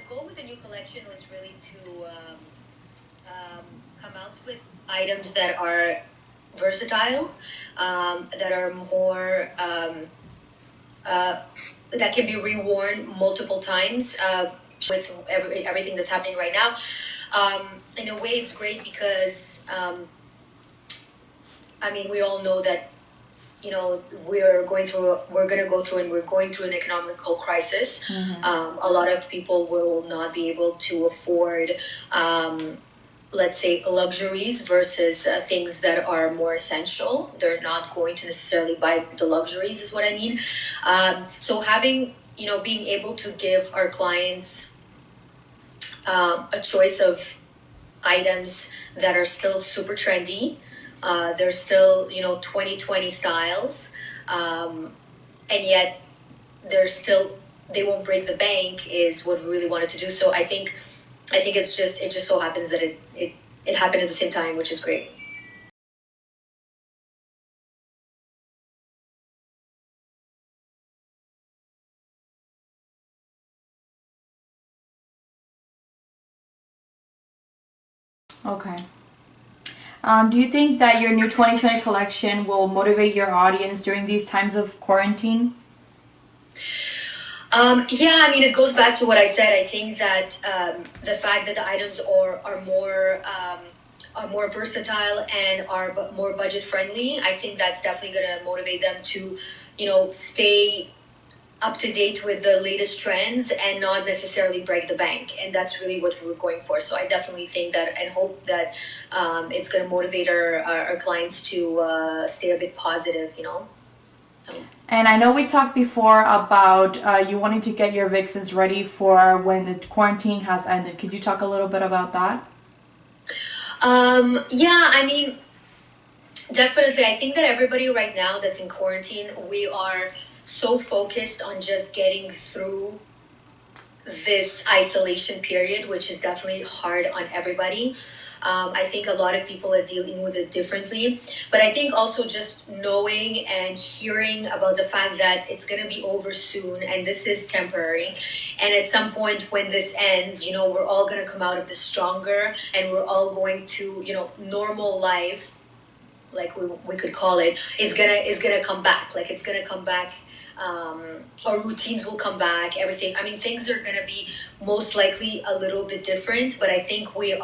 goal with the new collection was really to come out with items that are versatile, that are more that can be reworn multiple times. With everything that's happening right now, in a way, it's great because I mean, we all know that we're going to go through, and we're going through an economical crisis. A lot of people will not be able to afford, let's say, luxuries versus things that are more essential. They're not going to necessarily buy the luxuries, is what I mean. So having, being able to give our clients a choice of items that are still super trendy. They're still, 2020 styles. And yet they won't break the bank is what we really wanted to do. So I think it just so happens that it happened at the same time, which is great. Okay. Do you think that your new 2020 collection will motivate your audience during these times of quarantine? Yeah, I mean, it goes back to what I said. I think that the fact that the items are more versatile and are more budget friendly, I think that's definitely going to motivate them to, stay up to date with the latest trends and not necessarily break the bank. And that's really what we were going for. So I definitely think that and hope that it's going to motivate our clients to stay a bit positive. And I know we talked before about you wanting to get your vixens ready for when the quarantine has ended. Could you talk a little bit about that? Yeah, I mean, definitely. I think that everybody right now that's in quarantine, we are so focused on just getting through this isolation period, which is definitely hard on everybody. I think a lot of people are dealing with it differently. But I think also just knowing and hearing about the fact that it's going to be over soon and this is temporary. And at some point when this ends, we're all going to come out of this stronger, and we're all going to, normal life, like we could call it, is gonna come back. Like, it's gonna come back. Our routines will come back. Everything. I mean, things are gonna be most likely a little bit different, but I think we're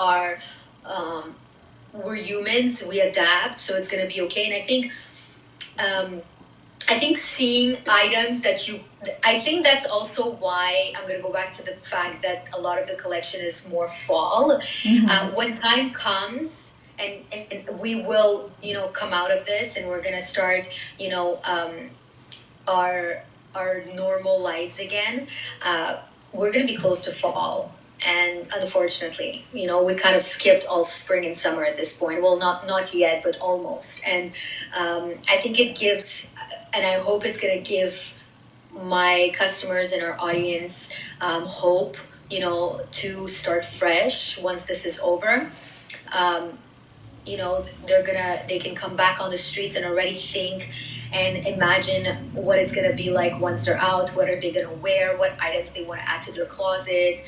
humans. We adapt, so it's gonna be okay. And I think seeing items that I think that's also why I'm gonna go back to the fact that a lot of the collection is more fall. When time comes. And we will, come out of this, and we're gonna start, our normal lives again. We're gonna be close to fall, and unfortunately, we kind of skipped all spring and summer at this point. Well, not yet, but almost. And I think it gives, and I hope it's gonna give my customers and our audience hope, to start fresh once this is over. They can come back on the streets and already think and imagine what it's going to be like once they're out. What are they going to wear? What items they want to add to their closet?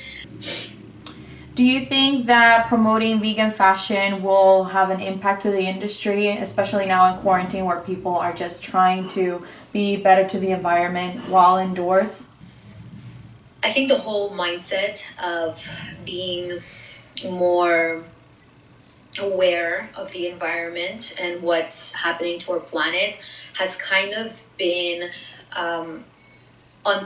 Do you think that promoting vegan fashion will have an impact to the industry, especially now in quarantine where people are just trying to be better to the environment while indoors? I think the whole mindset of being more aware of the environment and what's happening to our planet has kind of been on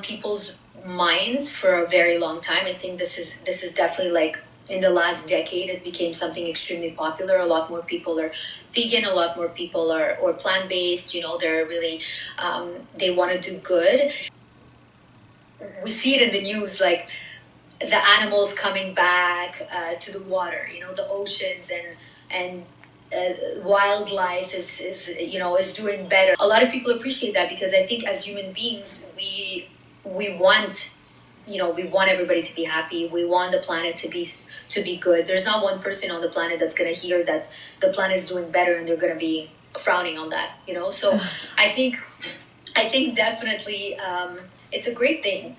people's minds for a very long time. I think this is definitely, like, in the last decade, it became something extremely popular. A lot more people are vegan. A lot more people are or plant-based. They're really they want to do good. We see it in the news, like the animals coming back to the water, the oceans, and wildlife is doing better. A lot of people appreciate that, because I think as human beings, we want we want everybody to be happy. We want the planet to be good. There's not one person on the planet that's going to hear that the planet is doing better and they're going to be frowning on that. So I think definitely it's a great thing.